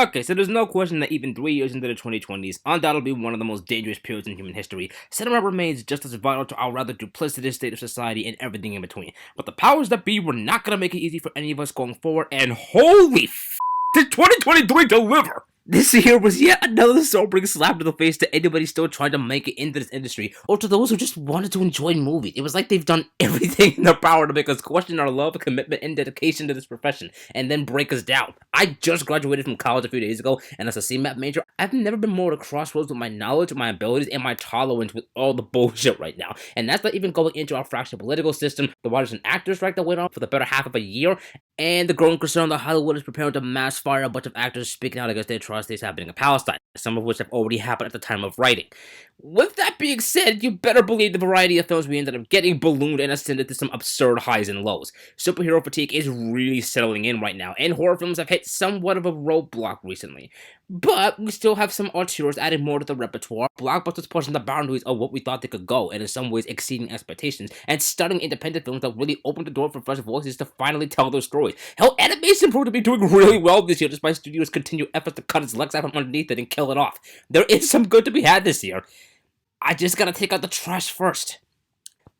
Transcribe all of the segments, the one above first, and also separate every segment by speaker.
Speaker 1: Okay, so there's no question that even 3 years into the 2020s, undoubtedly one of the most dangerous periods in human history, cinema remains just as vital to our rather duplicitous state of society and everything in between. But the powers that be were not gonna make it easy for any of us going forward, and holy did 2023 deliver? This year was yet another sobering slap to the face to anybody still trying to make it into this industry, or to those who just wanted to enjoy movies. It was like they've done everything in their power to make us question our love, commitment, and dedication to this profession, and then break us down. I just graduated from college a few days ago, and as a CMAP major, I've never been more at a crossroads with my knowledge, my abilities, and my tolerance with all the bullshit right now. And that's not even going into our fractured political system, the writers and actors strike that went on for the better half of a year, and the growing concern that Hollywood is preparing to mass fire a bunch of actors speaking out against the atrocities happening in Palestine, some of which have already happened at the time of writing. With that being said, you better believe the variety of films we ended up getting ballooned and ascended to some absurd highs and lows. Superhero fatigue is really settling in right now, and horror films have hit somewhat of a roadblock recently. But we still have some auteurs adding more to the repertoire, blockbusters pushing the boundaries of what we thought they could go, and in some ways exceeding expectations, and stunning independent films that really opened the door for fresh voices to finally tell their stories. Hell, animation proved to be doing really well this year despite studios' continued efforts to cut its legs out from underneath it and kill it off. There is some good to be had this year. I just gotta take out the trash first.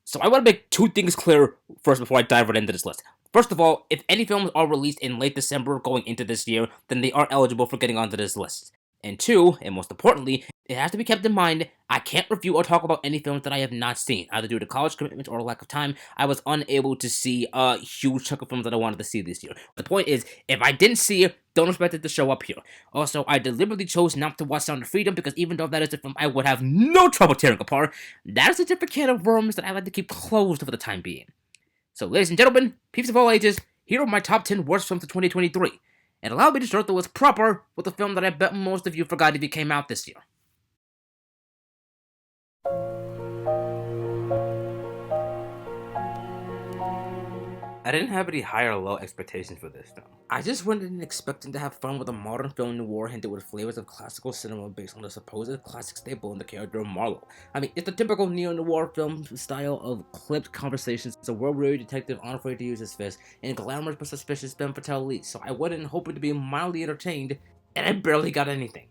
Speaker 1: So I want to make two things clear first before I dive right into this list. First of all, if any films are released in late December going into this year, then they are eligible for getting onto this list. And two, and most importantly, it has to be kept in mind, I can't review or talk about any films that I have not seen. Either due to college commitments or lack of time, I was unable to see a huge chunk of films that I wanted to see this year. The point is, if I didn't see it, don't expect it to show up here. Also, I deliberately chose not to watch Sound of Freedom because even though that is a film I would have no trouble tearing apart, that is a different can of worms that I like to keep closed for the time being. So, ladies and gentlemen, peeps of all ages, here are my top 10 worst films of 2023. And allow me to start the list proper with a film that I bet most of you forgot if it came out this year. I didn't have any high or low expectations for this film. I just went in expecting to have fun with a modern film noir hinted with flavors of classical cinema based on the supposed classic staple in the character of Marlowe. I mean, it's the typical neo-noir film style of clipped conversations. It's a world-weary detective unafraid to use his fist, and glamorous but suspicious femme fatale lead. So I went in hoping to be mildly entertained, and I barely got anything.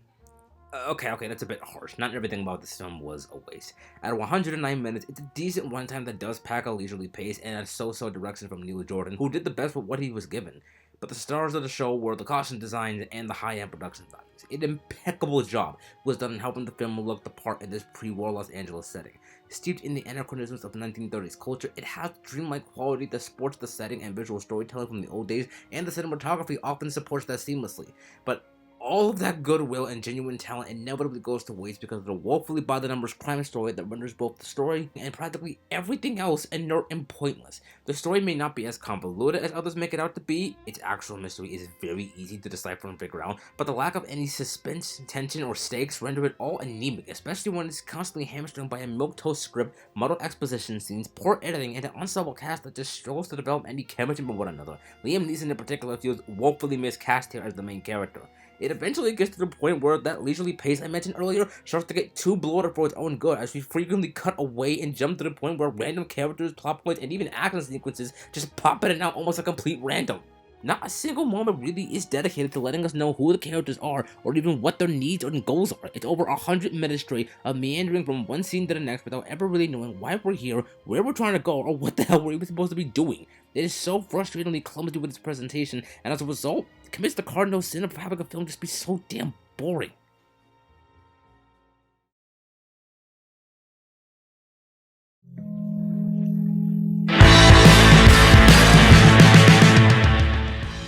Speaker 1: Okay, that's a bit harsh. Not everything about this film was a waste. At 109 minutes, it's a decent runtime that does pack a leisurely pace and a so-so direction from Neil Jordan, who did the best with what he was given. But the stars of the show were the costume designs and the high-end production values. An impeccable job was done in helping the film look the part in this pre-war Los Angeles setting. Steeped in the anachronisms of 1930s culture, it has dreamlike quality that sports the setting and visual storytelling from the old days, and the cinematography often supports that seamlessly. But all of that goodwill and genuine talent inevitably goes to waste because of the woefully by-the-numbers crime story that renders both the story and practically everything else inert and pointless. The story may not be as convoluted as others make it out to be, its actual mystery is very easy to decipher and figure out, but the lack of any suspense, tension, or stakes render it all anemic, especially when it's constantly hamstrung by a milquetoast script, muddled exposition scenes, poor editing, and an ensemble cast that just struggles to develop any chemistry with one another. Liam Neeson in particular feels woefully miscast here as the main character. It eventually gets to the point where that leisurely pace I mentioned earlier starts to get too bloated for its own good, as we frequently cut away and jump to the point where random characters, plot points, and even action sequences just pop in and out almost like complete random. Not a single moment really is dedicated to letting us know who the characters are or even what their needs and goals are. It's over 100 minutes straight of meandering from one scene to the next without ever really knowing why we're here, where we're trying to go, or what the hell we're even supposed to be doing. It is so frustratingly clumsy with its presentation, and as a result, it commits the cardinal sin of having a film just be so damn boring.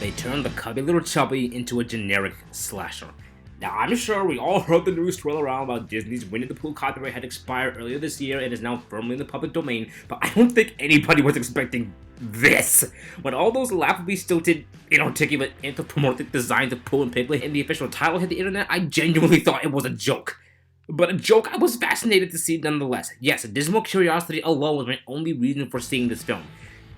Speaker 1: They turned the cubby little chubby into a generic slasher. Now, I'm sure we all heard the news swirl around about Disney's Winnie the Pooh copyright had expired earlier this year and is now firmly in the public domain, but I don't think anybody was expecting this. When all those laughably stilted, inarticulate, anthropomorphic designs of Pooh and Piglet in the official title hit the internet, I genuinely thought it was a joke. But a joke I was fascinated to see nonetheless. Yes, dismal curiosity alone was my only reason for seeing this film.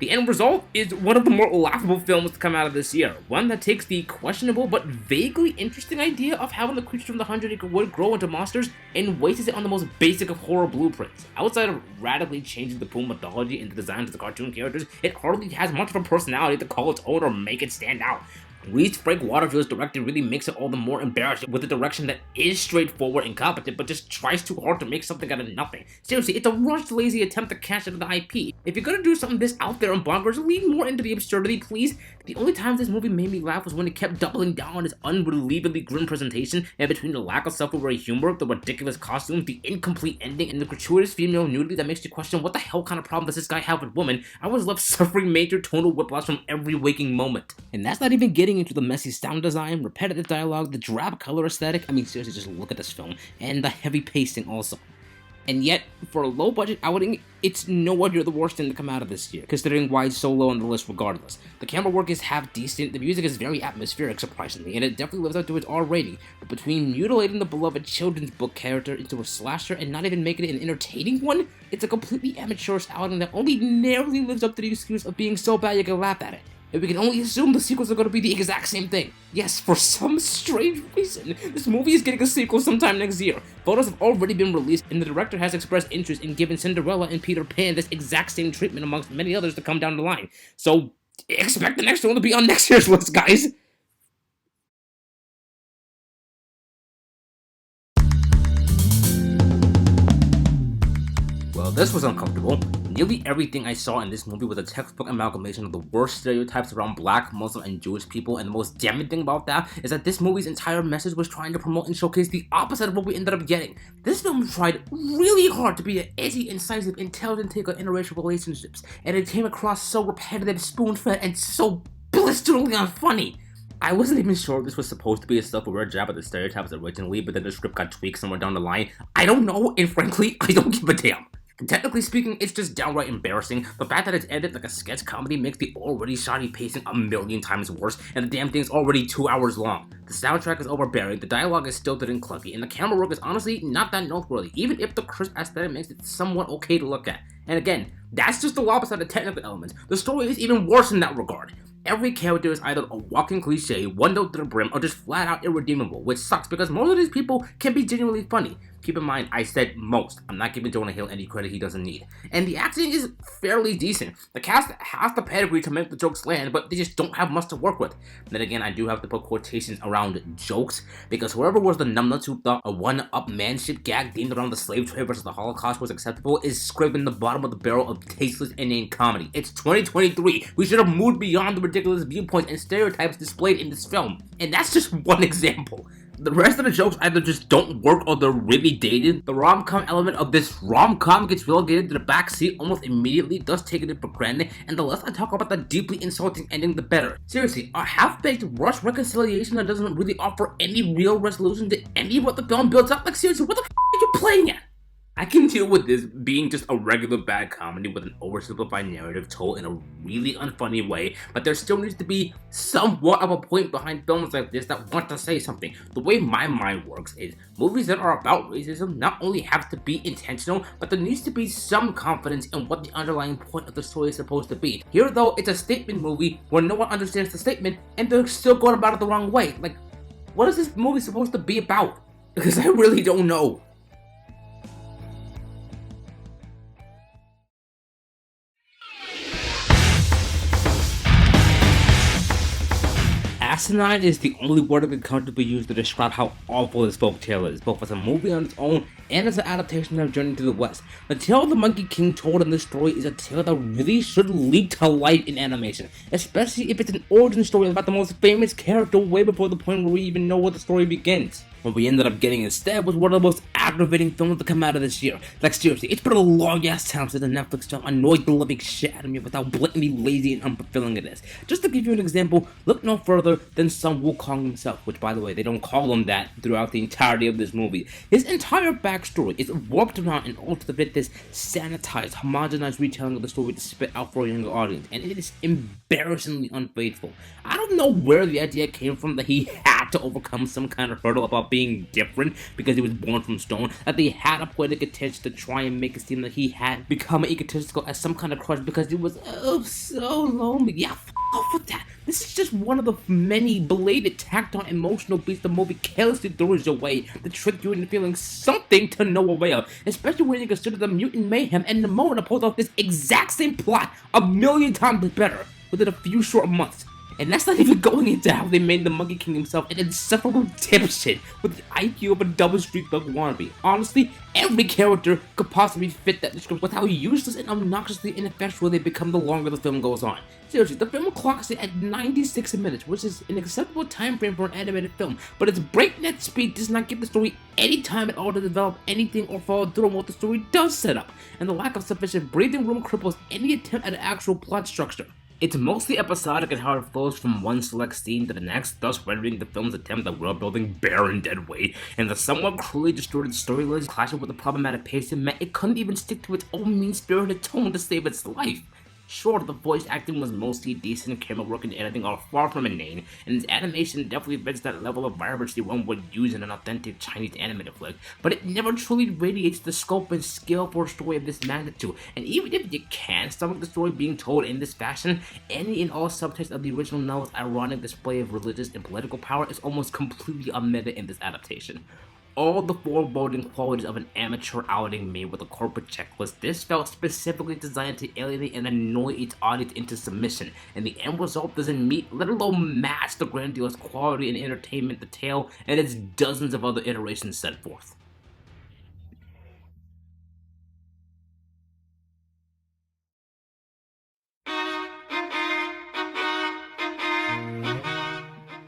Speaker 1: The end result is one of the more laughable films to come out of this year, one that takes the questionable but vaguely interesting idea of having the creatures from the 100-acre wood grow into monsters and wastes it on the most basic of horror blueprints. Outside of radically changing the Pooh mythology and the designs of the cartoon characters, it hardly has much of a personality to call its own or make it stand out. Reed's Frank Waterfield's directing really makes it all the more embarrassing with a direction that is straightforward and competent, but just tries too hard to make something out of nothing. Seriously, it's a rushed, lazy attempt to cash into the IP. If you're gonna do something this out there and bonkers, lean more into the absurdity, please. The only times this movie made me laugh was when it kept doubling down on its unbelievably grim presentation, and between the lack of self-aware humor, the ridiculous costumes, the incomplete ending, and the gratuitous female nudity that makes you question what the hell kind of problem does this guy have with women, I was left suffering major tonal whiplash from every waking moment. And that's not even getting into the messy sound design, repetitive dialogue, the drab color aesthetic. I mean, seriously, just look at this film, and the heavy pacing also. And yet, for a low-budget outing, it's nowhere near the worst thing to come out of this year, considering why it's so low on the list regardless. The camera work is half decent, the music is very atmospheric, surprisingly, and it definitely lives up to its R rating, but between mutilating the beloved children's book character into a slasher and not even making it an entertaining one, it's a completely amateurish outing that only narrowly lives up to the excuse of being so bad you can laugh at it. And we can only assume the sequels are going to be the exact same thing. Yes, for some strange reason, this movie is getting a sequel sometime next year. Photos have already been released, and the director has expressed interest in giving Cinderella and Peter Pan this exact same treatment amongst many others to come down the line. So, expect the next one to be on next year's list, guys! Well, this was uncomfortable. Nearly everything I saw in this movie was a textbook amalgamation of the worst stereotypes around Black, Muslim, and Jewish people, and the most damning thing about that is that this movie's entire message was trying to promote and showcase the opposite of what we ended up getting. This film tried really hard to be an edgy, incisive, intelligent take on interracial relationships, and it came across so repetitive, spoon-fed, and so blisteringly unfunny. I wasn't even sure if this was supposed to be a self-aware jab at the stereotypes originally, but then the script got tweaked somewhere down the line. I don't know, and frankly, I don't give a damn. Technically speaking, it's just downright embarrassing. The fact that it's edited like a sketch comedy makes the already shoddy pacing a million times worse, and the damn thing's already 2 hours long. The soundtrack is overbearing, the dialogue is stilted and clunky, and the camera work is honestly not that noteworthy, even if the crisp aesthetic makes it somewhat okay to look at. And again, that's just the opposite of the technical elements. The story is even worse in that regard. Every character is either a walking cliche, one note to the brim, or just flat out irredeemable, which sucks because most of these people can be genuinely funny. Keep in mind, I said most. I'm not giving Jonah Hill any credit he doesn't need. And the acting is fairly decent. The cast has the pedigree to make the jokes land, but they just don't have much to work with. Then again, I do have to put quotations around jokes, because whoever was the numbnuts who thought a one-up manship gag themed around the slave trade versus the Holocaust was acceptable is scraping the bottom of the barrel of tasteless inane comedy. It's 2023. We should have moved beyond the ridiculous viewpoints and stereotypes displayed in this film. And that's just one example. The rest of the jokes either just don't work or they're really dated. The rom-com element of this rom-com gets relegated to the backseat almost immediately, thus taking it for granted, and the less I talk about the deeply insulting ending, the better. Seriously, a half-baked rush reconciliation that doesn't really offer any real resolution to any of what the film builds up? Like seriously, what the f*** are you playing at? I can deal with this being just a regular bad comedy with an oversimplified narrative told in a really unfunny way, but there still needs to be somewhat of a point behind films like this that want to say something. The way my mind works is movies that are about racism not only have to be intentional, but there needs to be some confidence in what the underlying point of the story is supposed to be. Here though, it's a statement movie where no one understands the statement and they're still going about it the wrong way. Like, what is this movie supposed to be about? Because I really don't know. Asinine is the only word that can comfortably use to describe how awful this folktale is, both as a movie on its own and as an adaptation of Journey to the West. The tale of the Monkey King told in this story is a tale that really should leap to life in animation, especially if it's an origin story about the most famous character way before the point where we even know where the story begins. What we ended up getting instead was one of the most aggravating films to come out of this year. Like seriously, it's been a long ass time since a Netflix film annoyed the living shit out of me with how blatantly lazy and unfulfilling it is. Just to give you an example, look no further than Sun Wukong himself, which by the way, they don't call him that throughout the entirety of this movie. His entire backstory is warped around and altered to fit this sanitized, homogenized retelling of the story to spit out for a younger audience, and it is embarrassingly unfaithful. I don't know where the idea came from that he had to overcome some kind of hurdle about being different because he was born from stone, that they had a poetic intention to try and make it seem that he had become egotistical as some kind of crush because he was so lonely. Yeah, off with that. This is just one of the many belated tacked on emotional beats the movie carelessly throws your way to trick you into feeling something to no avail, especially when you consider the mutant mayhem and the moment to pull off this exact same plot a million times better within a few short months. And that's not even going into how they made the Monkey King himself an insufferable dipshit with the IQ of a double street bug wannabe. Honestly, every character could possibly fit that description with how useless and obnoxiously ineffectual they become the longer the film goes on. Seriously, the film clocks it at 96 minutes, which is an acceptable time frame for an animated film, but its breakneck speed does not give the story any time at all to develop anything or follow through on what the story does set up, and the lack of sufficient breathing room cripples any attempt at an actual plot structure. It's mostly episodic in how it flows from one select scene to the next, thus rendering the film's attempt at world-building bare and dead weight, and the somewhat cruelly distorted storylines clashing with the problematic pacing meant it couldn't even stick to its own mean-spirited tone to save its life. Sure, the voice acting was mostly decent, camera work and editing are far from inane, and its animation definitely fits that level of vibrancy one would use in an authentic Chinese animated flick, but it never truly radiates the scope and scale for a story of this magnitude, and even if you can stomach the story being told in this fashion, any and all subtext of the original novel's ironic display of religious and political power is almost completely omitted in this adaptation. All the foreboding qualities of an amateur outing made with a corporate checklist, this felt specifically designed to alienate and annoy its audience into submission, and the end result doesn't meet, let alone match, the grandiose quality and entertainment the tale and its dozens of other iterations set forth.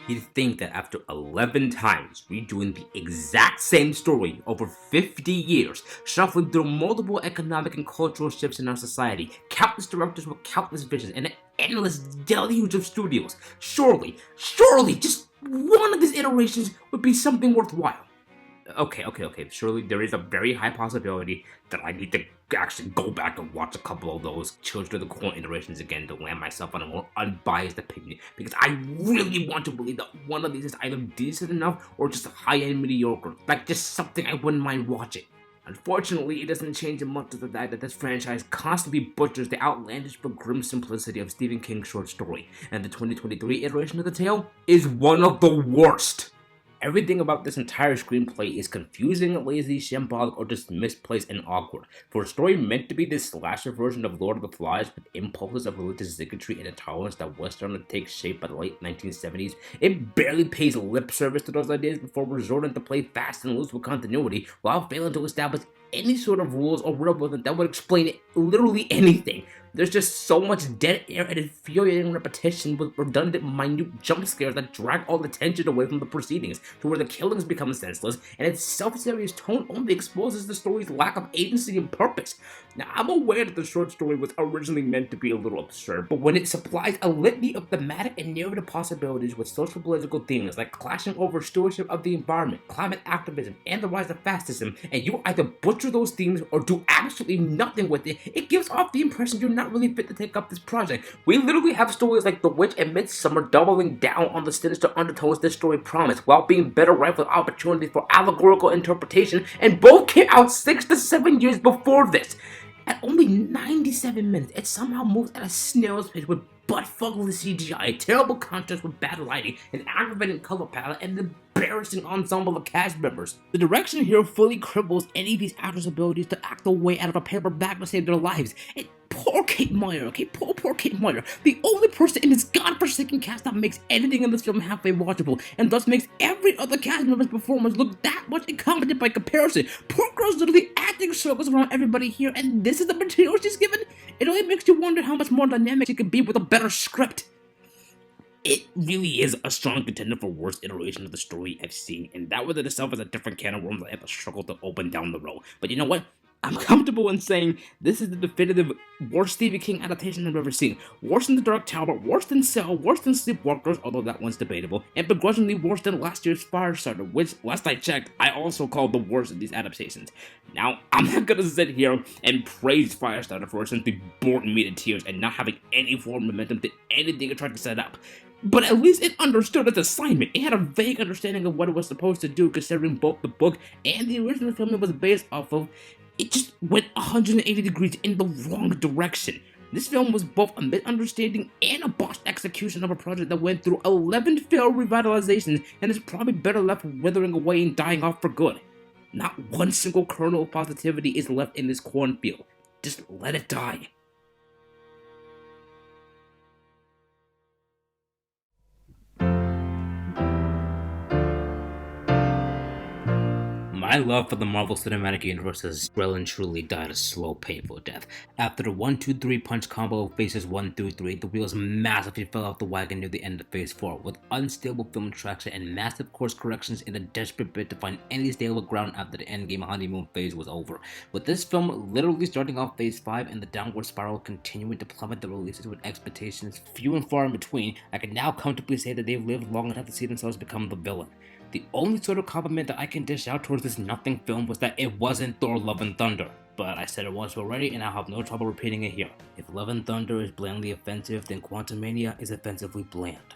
Speaker 1: You'd think that after 11 times redoing the exact same story over 50 years, shuffling through multiple economic and cultural shifts in our society, countless directors with countless visions, and an endless deluge of studios, surely, just one of these iterations would be something worthwhile. Okay. Surely there is a very high possibility that I need to actually go back and watch a couple of those Children of the Corn iterations again to land myself on a more unbiased opinion, because I really want to believe that one of these is either decent enough or just high-end mediocre, like just something I wouldn't mind watching. Unfortunately, it doesn't change much of the fact that this franchise constantly butchers the outlandish but grim simplicity of Stephen King's short story, and the 2023 iteration of the tale is one of the worst. Everything about this entire screenplay is confusing, lazy, shambolic, or just misplaced and awkward. For a story meant to be this slasher version of Lord of the Flies with impulses of religious bigotry and intolerance that was starting to take shape by the late 1970s, it barely pays lip service to those ideas before resorting to play fast and loose with continuity while failing to establish any sort of rules or real rhythm that would explain literally anything. There's just so much dead air and infuriating repetition with redundant, minute jump scares that drag all the tension away from the proceedings, to where the killings become senseless, and its self-serious tone only exposes the story's lack of agency and purpose. Now, I'm aware that the short story was originally meant to be a little absurd, but when it supplies a litany of thematic and narrative possibilities with social political themes like clashing over stewardship of the environment, climate activism, and the rise of fascism, and you either butcher those themes or do absolutely nothing with it, it gives off the impression you're not really fit to take up this project. We literally have stories like The Witch and Midsummer doubling down on the sinister undertones this story promised, while being better rife with opportunities for allegorical interpretation, and both came out 6 to 7 years before this. At only 97 minutes, it somehow moves at a snail's pace with butt-fuckly CGI, terrible contrast with bad lighting, an aggravating color palette, and an embarrassing ensemble of cast members. The direction here fully cripples any of these actors' abilities to act their way out of a paper bag to save their lives. And poor Kate Meyer, okay? Poor Kate Meyer. The only person in this godforsaken cast that makes anything in this film halfway watchable, and thus makes every other cast member's performance look that much incompetent by comparison. Poor girl's literally acting circles around everybody here, and this is the material she's given? It only makes you wonder how much more dynamic she could be with a better script. It really is a strong contender for worst iteration of the story I've seen, and that within itself is a different can of worms I have to struggle to open down the road. But you know what? I'm comfortable in saying this is the definitive worst Stephen King adaptation I've ever seen. Worse than The Dark Tower, worse than Cell, worse than Sleepwalkers, although that one's debatable, and begrudgingly worse than last year's Firestarter, which, last I checked, I also called the worst of these adaptations. Now, I'm not gonna sit here and praise Firestarter for essentially boring me to tears and not having any form of momentum to anything it tried to set up. But at least it understood its assignment. It had a vague understanding of what it was supposed to do, considering both the book and the original film it was based off of. It just went 180 degrees in the wrong direction. This film was both a misunderstanding and a botched execution of a project that went through 11 failed revitalizations and is probably better left withering away and dying off for good. Not one single kernel of positivity is left in this cornfield. Just let it die. My love for the Marvel Cinematic Universe has well and truly died a slow, painful death. After the 1-2-3 punch combo of phases 1 through 3, the wheels massively fell off the wagon near the end of phase 4, with unstable film traction and massive course corrections in a desperate bid to find any stable ground after the endgame honeymoon phase was over. With this film literally starting off phase 5 and the downward spiral continuing to plummet the releases with expectations few and far in between, I can now comfortably say that they've lived long enough to see themselves become the villain. The only sort of compliment that I can dish out towards this nothing film was that it wasn't Thor Love and Thunder. But I said it once already and I'll have no trouble repeating it here. If Love and Thunder is blandly offensive, then Mania is offensively bland.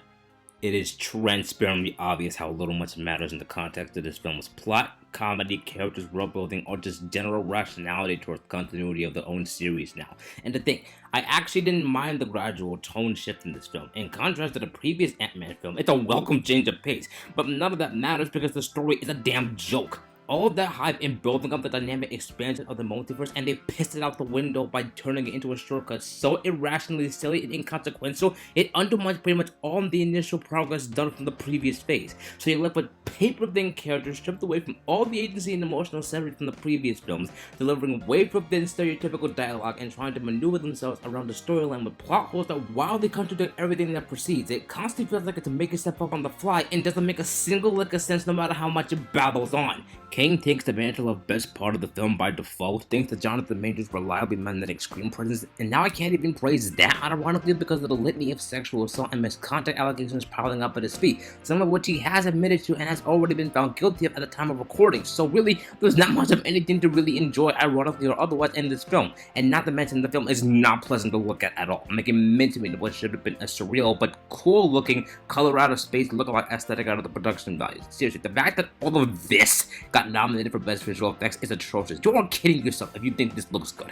Speaker 1: It is transparently obvious how little much matters in the context of this film's plot, comedy, characters, world building, or just general rationality towards continuity of their own series now. And to think, I actually didn't mind the gradual tone shift in this film. In contrast to the previous Ant-Man film, it's a welcome change of pace, but none of that matters because the story is a damn joke. All of that hype in building up the dynamic expansion of the multiverse, and they pissed it out the window by turning it into a shortcut so irrationally silly and inconsequential, it undermines pretty much all the initial progress done from the previous phase. So you're left with paper-thin characters stripped away from all the agency and emotional severity from the previous films, delivering wafer-thin stereotypical dialogue and trying to maneuver themselves around the storyline with plot holes that wildly contradict everything that precedes. It constantly feels like it's making stuff up on the fly and doesn't make a single lick of sense no matter how much it babbles on. Kang takes the mantle of best part of the film by default, thanks to Jonathan Majors' reliably magnetic screen presence, and now I can't even praise that ironically because of the litany of sexual assault and misconduct allegations piling up at his feet, some of which he has admitted to and has already been found guilty of at the time of recording. So really, there's not much of anything to really enjoy, ironically or otherwise, in this film, and not to mention the film is not pleasant to look at all, making mincemeat of what should have been a surreal but cool-looking color out of space look-alike aesthetic out of the production values. Seriously, the fact that all of this got nominated for Best Visual Effects is atrocious. You are kidding yourself if you think this looks good.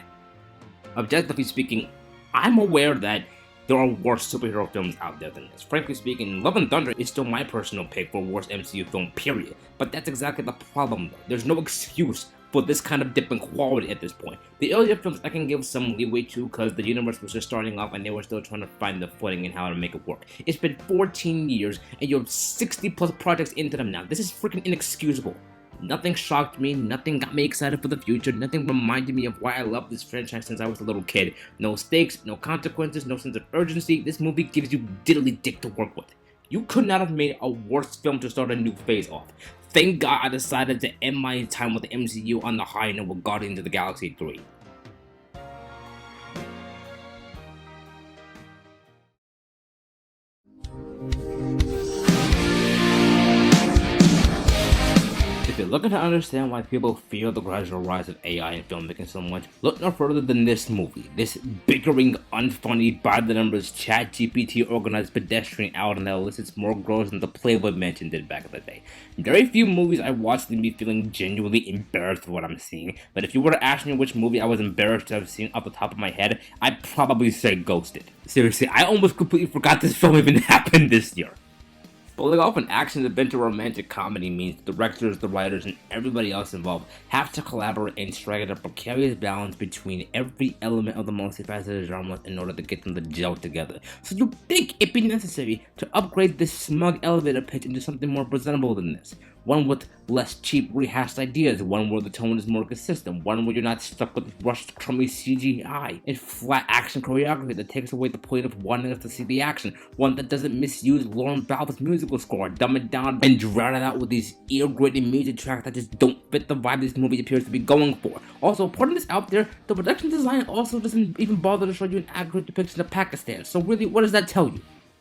Speaker 1: Objectively speaking, I'm aware that there are worse superhero films out there than this. Frankly speaking, Love and Thunder is still my personal pick for worst MCU film, period. But that's exactly the problem though. There's no excuse for this kind of dip in quality at this point. The earlier films I can give some leeway to because the universe was just starting off and they were still trying to find the footing and how to make it work. It's been 14 years and you're 60 plus projects into them now. This is freaking inexcusable. Nothing shocked me, nothing got me excited for the future, nothing reminded me of why I loved this franchise since I was a little kid. No stakes, no consequences, no sense of urgency. This movie gives you diddly dick to work with. You could not have made a worse film to start a new phase off. Thank God I decided to end my time with the MCU on the high note with Guardians of the Galaxy 3. If you're looking to understand why people fear the gradual rise of AI in filmmaking so much, look no further than this movie. This bickering, unfunny, by-the-numbers, ChatGPT organized pedestrian outing that elicits more growth than the Playboy Mansion did back in the day. Very few movies I watched leave me feeling genuinely embarrassed for what I'm seeing, but if you were to ask me which movie I was embarrassed to have seen off the top of my head, I'd probably say Ghosted. Seriously, I almost completely forgot this film even happened this year. Pulling off an action-adventure romantic comedy means the directors, the writers, and everybody else involved have to collaborate and strike a precarious balance between every element of the multifaceted genres in order to get them to gel together. So you'd think it'd be necessary to upgrade this smug elevator pitch into something more presentable than this. One with less cheap rehashed ideas, one where the tone is more consistent, one where you're not stuck with rushed, crummy CGI and flat action choreography that takes away the point of wanting us to see the action, one that doesn't misuse Lauren Bacall's musical score, dumb it down and drown it out with these ear-grating music tracks that just don't fit the vibe this movie appears to be going for. Also, putting this out there, the production design also doesn't even bother to show you an accurate depiction of Pakistan, so really, what does that tell you?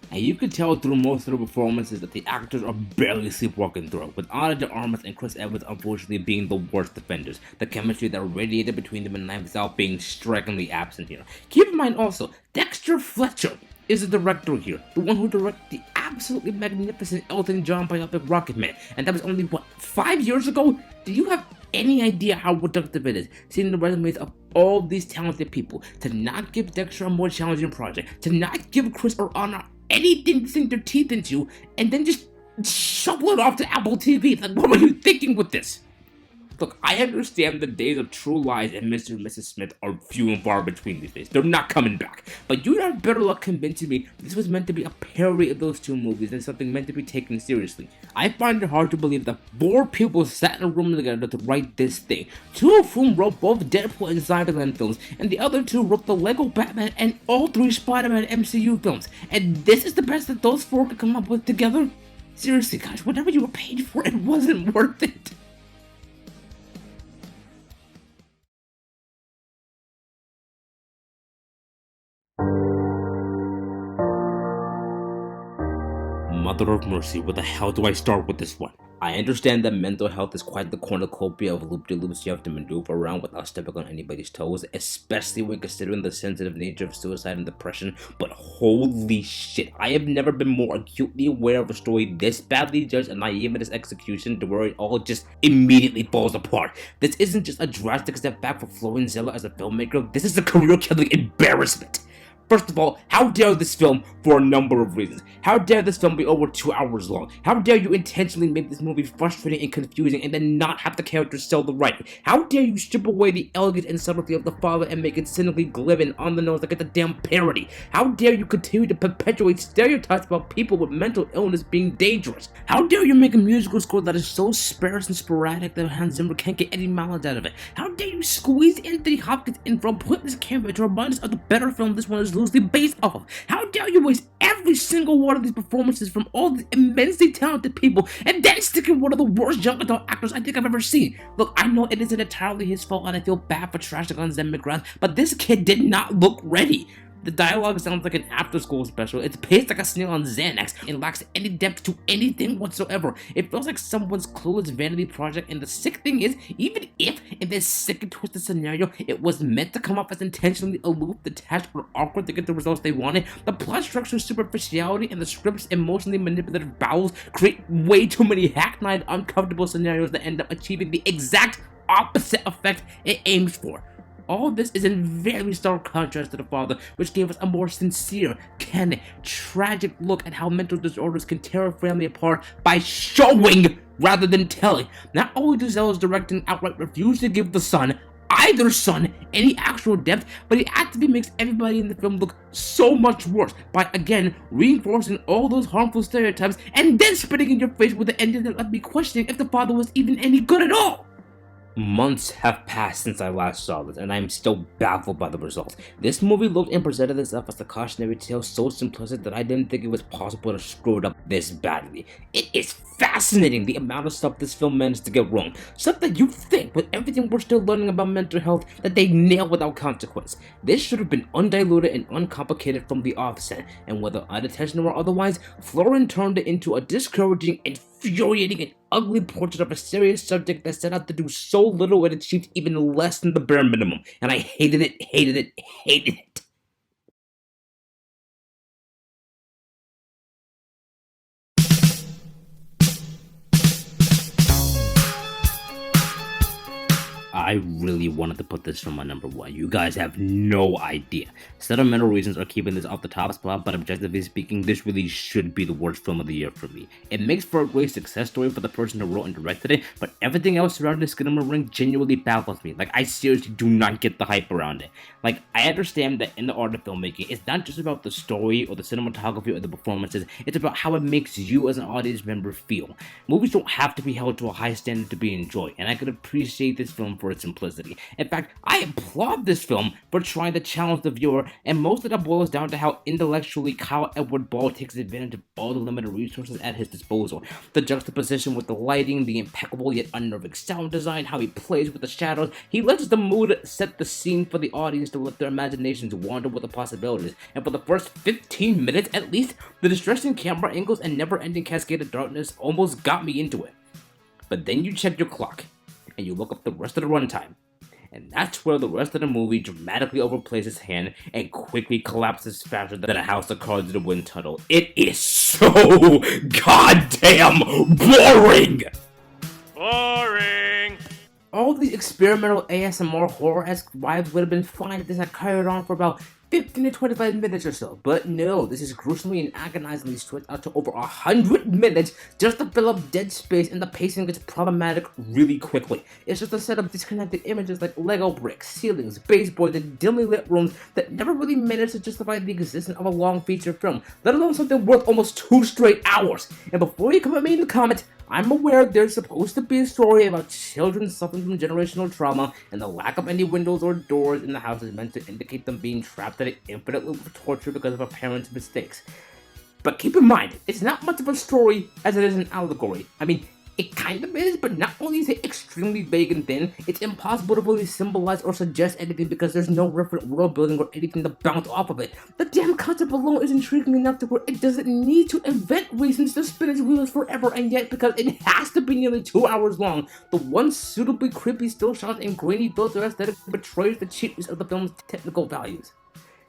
Speaker 1: And you can tell through most of the performances that the actors are barely sleepwalking through, with Ana de Armas and Chris Evans unfortunately being the worst defenders, the chemistry that radiated between them in Knives Out being strikingly absent here. Keep in mind also, Dexter Fletcher is the director here, the one who directed the absolutely magnificent Elton John biopic Rocketman, and that was only, 5 years ago? Do you have any idea how productive it is, seeing the resumes of all these talented people, to not give Dexter a more challenging project, to not give Chris or Anna anything to sink their teeth into, and then just shovel it off to Apple TV? Like, what were you thinking with this? Look, I understand the days of True Lies and Mr. and Mrs. Smith are few and far between these days. They're not coming back. But you had better luck convincing me this was meant to be a parody of those two movies and something meant to be taken seriously. I find it hard to believe that 4 people sat in a room together to write this thing, 2 of whom wrote both Deadpool and Spider-Man films, and the other 2 wrote the Lego Batman and all 3 Spider-Man MCU films. And this is the best that those 4 could come up with together? Seriously, guys, whatever you were paid for, it wasn't worth it. Mother of mercy, where the hell do I start with this one? I understand that mental health is quite the cornucopia of loop-de-loops you have to maneuver around without stepping on anybody's toes, especially when considering the sensitive nature of suicide and depression, but holy shit, I have never been more acutely aware of a story this badly judged and naive in its execution to where it all just immediately falls apart. This isn't just a drastic step back for Florian Zeller as a filmmaker, this is a career-killing embarrassment. First of all, how dare this film for a number of reasons? How dare this film be over 2 hours long? How dare you intentionally make this movie frustrating and confusing and then not have the characters sell the writing? How dare you strip away the elegance and subtlety of the father and make it cynically glib and on the nose like it's a damn parody? How dare you continue to perpetuate stereotypes about people with mental illness being dangerous? How dare you make a musical score that is so sparse and sporadic that Hans Zimmer can't get any mileage out of it? How dare you squeeze Anthony Hopkins in from pointless cameo to remind us of the better film this one is loosely based off of? How dare you waste every single one of these performances from all these immensely talented people and then stick in one of the worst young adult actors I think I've ever seen? Look, I know it isn't entirely his fault and I feel bad for trashing on Zen McGrath, but this kid did not look ready. The dialogue sounds like an after-school special, it's paced like a snail on Xanax, and lacks any depth to anything whatsoever. It feels like someone's clueless vanity project, and the sick thing is, even if, in this sick and twisted scenario, it was meant to come off as intentionally aloof, detached, or awkward to get the results they wanted, the plot structure's superficiality and the script's emotionally manipulative bowels create way too many hackneyed, uncomfortable scenarios that end up achieving the exact opposite effect it aims for. All this is in very stark contrast to The Father, which gave us a more sincere, candid, tragic look at how mental disorders can tear a family apart by showing rather than telling. Not only does Zella's directing outright refuse to give either son, any actual depth, but he actively makes everybody in the film look so much worse by, again, reinforcing all those harmful stereotypes and then spitting in your face with the ending that left me questioning if The Father was even any good at all. Months have passed since I last saw this, and I am still baffled by the results. This movie looked and presented itself as a cautionary tale so simplistic that I didn't think it was possible to screw it up this badly. It is fascinating the amount of stuff this film managed to get wrong. Stuff that you think, with everything we're still learning about mental health, that they nail without consequence. This should have been undiluted and uncomplicated from the offset, and whether unintentional or otherwise, Florian turned it into a discouraging, infuriating, and ugly portrait of a serious subject that set out to do so little and achieved even less than the bare minimum. And I hated it, hated it, hated it. I really wanted to put this film on number 1. You guys have no idea. Sentimental reasons are keeping this off the top spot, but objectively speaking, this really should be the worst film of the year for me. It makes for a great success story for the person who wrote and directed it, but everything else surrounding the Skinamarink genuinely baffles me. Like, I seriously do not get the hype around it. Like, I understand that in the art of filmmaking, it's not just about the story or the cinematography or the performances, it's about how it makes you as an audience member feel. Movies don't have to be held to a high standard to be enjoyed, and I could appreciate this film for its simplicity. In fact, I applaud this film for trying to challenge the viewer, and most of that boils down to how intellectually Kyle Edward Ball takes advantage of all the limited resources at his disposal. The juxtaposition with the lighting, the impeccable yet unnerving sound design, how he plays with the shadows, he lets the mood set the scene for the audience to let their imaginations wander with the possibilities, and for the first 15 minutes at least, the distressing camera angles and never-ending cascade of darkness almost got me into it. But then you check your clock, and you look up the rest of the runtime, and that's where the rest of the movie dramatically overplays its hand and quickly collapses faster than a house of cards in a wind tunnel. It is so goddamn boring! Boring! All these experimental ASMR horror-esque vibes would have been fine if this had carried on for about 15 to 25 minutes or so. But no, this is gruesomely and agonizingly stretched out to over 100 minutes just to fill up dead space, and the pacing gets problematic really quickly. It's just a set of disconnected images like Lego bricks, ceilings, baseboards, and dimly lit rooms that never really managed to justify the existence of a long feature film, let alone something worth almost 2 straight hours. And before you come at me in the comments, I'm aware there's supposed to be a story about children suffering from generational trauma, and the lack of any windows or doors in the house is meant to indicate them being trapped in an infinite loop of torture because of a parent's mistakes. But keep in mind, it's not much of a story as it is an allegory. I mean, it kind of is, but not only is it extremely vague and thin, it's impossible to really symbolize or suggest anything because there's no referent world building or anything to bounce off of it. The damn concept alone is intriguing enough to where it doesn't need to invent reasons to spin its wheels forever, and yet because it has to be nearly 2 hours long, the one suitably creepy still shots and grainy filter aesthetic betrays the cheapness of the film's technical values.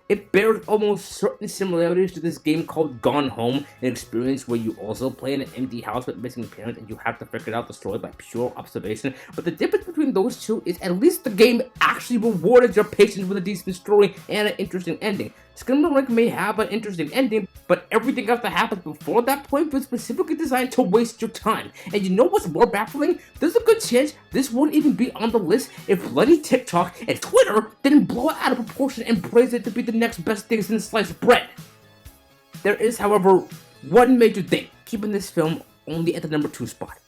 Speaker 1: It bears almost certain similarities to this game called Gone Home, an experience where you also play in an empty house with missing parents and you have to figure out the story by pure observation. But the difference between those two is at least the game actually rewarded your patience with a decent story and an interesting ending. Skinamarink may have an interesting ending, but everything else that happens before that point was specifically designed to waste your time. And you know what's more baffling? There's a good chance this won't even be on the list if bloody TikTok and Twitter didn't blow it out of proportion and praise it to be the next best thing since sliced bread. There is, however, one major thing keeping this film only at the number 2 spot.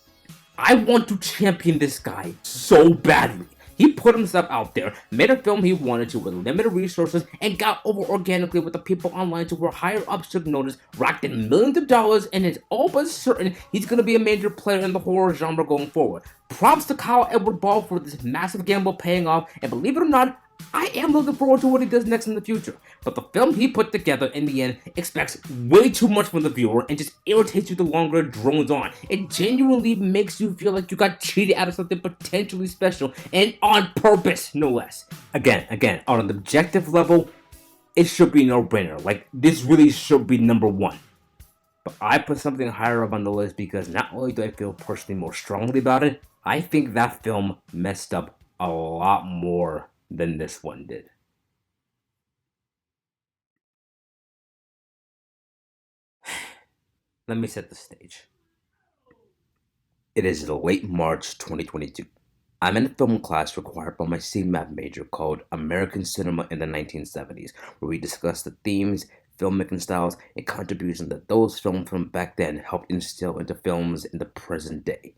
Speaker 1: I want to champion this guy so badly. He put himself out there, made a film he wanted to with limited resources, and got over organically with the people online to where higher ups took notice, racked in millions of dollars, and is all but certain he's going to be a major player in the horror genre going forward. Props to Kyle Edward Ball for this massive gamble paying off, and believe it or not, I am looking forward to what he does next in the future. But the film he put together in the end expects way too much from the viewer and just irritates you the longer it drones on. It genuinely makes you feel like you got cheated out of something potentially special, and on purpose, no less. Again, on an objective level, it should be no-brainer. Like, this really should be number 1. But I put something higher up on the list because not only do I feel personally more strongly about it, I think that film messed up a lot more than this one did. Let me set the stage. It is late March 2022. I'm in a film class required by my CMAP major called American Cinema in the 1970s, where we discuss the themes, filmmaking styles, and contributions that those films from back then helped instill into films in the present day.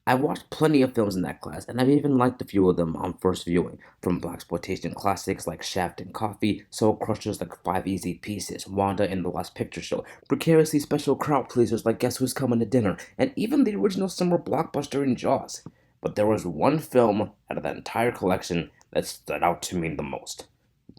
Speaker 1: I watched plenty of films in that class, and I've even liked a few of them on first viewing, from blaxploitation classics like Shaft and Coffee, soul crushers like 5 Easy Pieces, Wanda and The Last Picture Show, precariously special crowd pleasers like Guess Who's Coming to Dinner, and even the original summer blockbuster in Jaws. But there was one film out of that entire collection that stood out to me the most.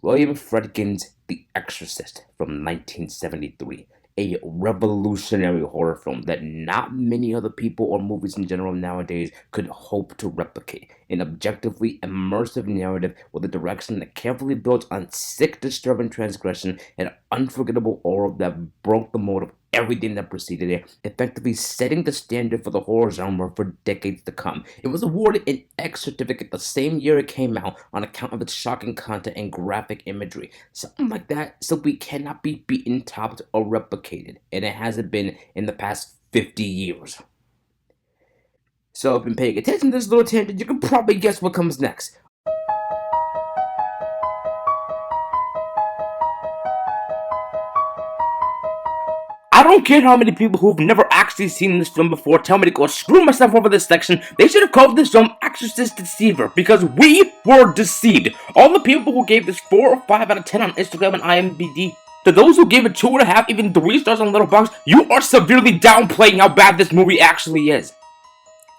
Speaker 1: William Friedkin's The Exorcist from 1973. A revolutionary horror film that not many other people or movies in general nowadays could hope to replicate. An objectively immersive narrative with a direction that carefully built on sick, disturbing transgression and an unforgettable aura that broke the mold of everything that preceded it, effectively setting the standard for the horror genre for decades to come. It was awarded an X certificate the same year it came out on account of its shocking content and graphic imagery. Something like that simply cannot be beaten, topped, or replicated, and it hasn't been in the past 50 years. So if you've been paying attention to this little tangent, you can probably guess what comes next. I don't care how many people who've never actually seen this film before tell me to go screw myself over this section. They should have called this film Exorcist Deceiver, because we were deceived. All the people who gave this 4 or 5 out of 10 on Instagram and IMDb, to those who gave it 2.5, even 3 stars on Letterboxd, you are severely downplaying how bad this movie actually is.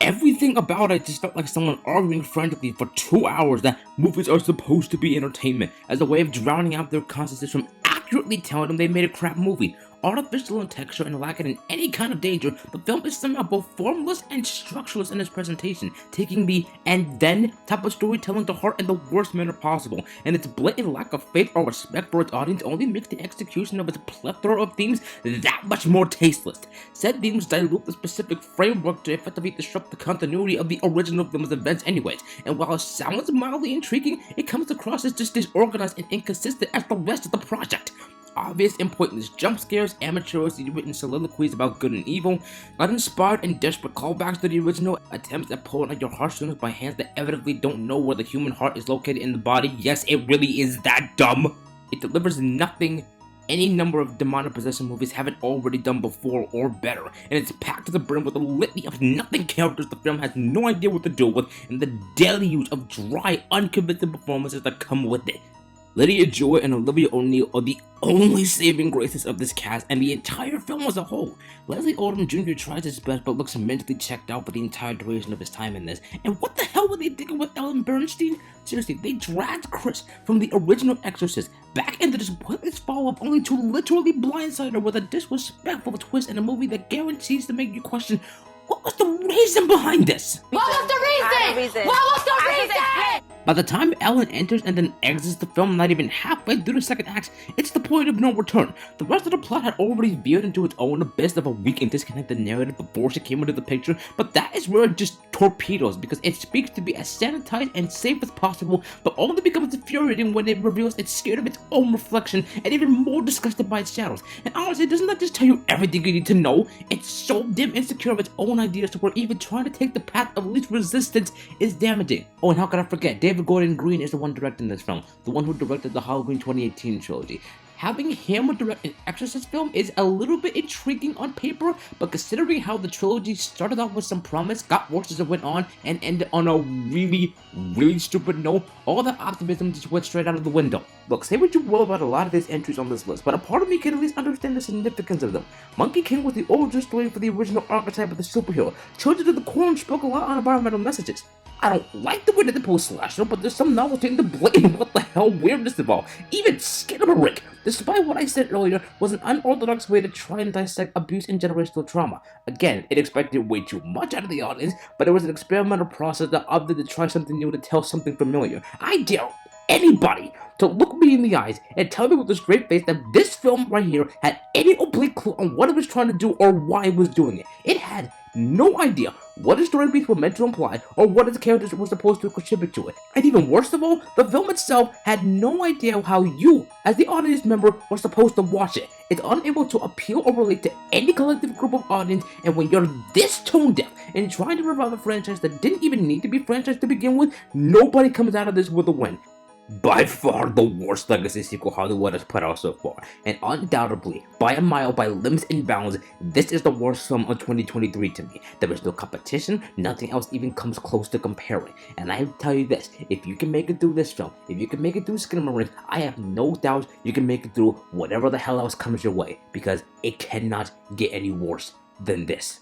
Speaker 1: Everything about it just felt like someone arguing frantically for 2 hours that movies are supposed to be entertainment, as a way of drowning out their consciences from accurately telling them they made a crap movie. artificial in texture and lacking in any kind of danger, the film is somehow both formless and structureless in its presentation, taking the and then type of storytelling to heart in the worst manner possible, and its blatant lack of faith or respect for its audience only makes the execution of its plethora of themes that much more tasteless. Said themes dilute the specific framework to effectively disrupt the continuity of the original film's events anyways, and while it sounds mildly intriguing, it comes across as just disorganized and inconsistent as the rest of the project. Obvious and pointless jump scares, amateurishly written soliloquies about good and evil, uninspired and desperate callbacks to the original, attempts at pulling at your heartstrings by hands that evidently don't know where the human heart is located in the body. Yes, it really is that dumb. It delivers nothing any number of demonic possession movies haven't already done before or better, and it's packed to the brim with a litany of nothing characters the film has no idea what to do with, and the deluge of dry, unconvincing performances that come with it. Lydia Joy and Olivia O'Neill are the only saving graces of this cast and the entire film as a whole. Leslie Odom Jr. tries his best but looks mentally checked out for the entire duration of his time in this. And what the hell were they thinking with Ellen Bernstein? Seriously, they dragged Chris from the original Exorcist back into this pointless follow-up only to literally blindside her with a disrespectful twist in a movie that guarantees to make you question, what was the reason behind this?
Speaker 2: What was the reason? What was the reason?
Speaker 1: By the time Ellen enters and then exits the film not even halfway through the second act, it's the point of no return. The rest of the plot had already veered into its own abyss of a weak and disconnected narrative before she came into the picture, but that is where it just torpedoes because it speaks to be as sanitized and safe as possible, but only becomes infuriating when it reveals it's scared of its own reflection and even more disgusted by its shadows. And honestly, doesn't that just tell you everything you need to know? It's so damn insecure of its own ideas to where even trying to take the path of least resistance is damaging. Oh, and how could I forget? David Gordon Green is the one directing this film, the one who directed the Halloween 2018 trilogy. Having him direct an Exorcist film is a little bit intriguing on paper, but considering how the trilogy started off with some promise, got worse as it went on, and ended on a really, really stupid note, all the optimism just went straight out of the window. Look, say what you will about a lot of these entries on this list, but a part of me can at least understand the significance of them. Monkey King was the origin story for the original archetype of the superhero. Children of the Corn spoke a lot on environmental messages. I don't like the way that they pull slasher, but there's some novelty in the blatant what the hell weirdness involved. Even Skinamarink, despite what I said earlier, was an unorthodox way to try and dissect abuse and generational trauma. Again, it expected way too much out of the audience, but it was an experimental process that opted to try something new to tell something familiar. I dare anybody to look me in the eyes and tell me with a straight face that this film right here had any oblique clue on what it was trying to do or why it was doing it. It had no idea what its story beats were meant to imply or what its characters were supposed to contribute to it. And even worst of all, the film itself had no idea how you, as the audience member, were supposed to watch it. It's unable to appeal or relate to any collective group of audience, and when you're this tone deaf and trying to revive a franchise that didn't even need to be franchised to begin with, nobody comes out of this with a win. By far the worst legacy sequel Hollywood has put out so far, and undoubtedly, by a mile, by limbs and bounds, this is the worst film of 2023 to me. There is no competition, nothing else even comes close to comparing, and I tell you this, if you can make it through this film, if you can make it through Skinamarink, I have no doubt you can make it through whatever the hell else comes your way, because it cannot get any worse than this.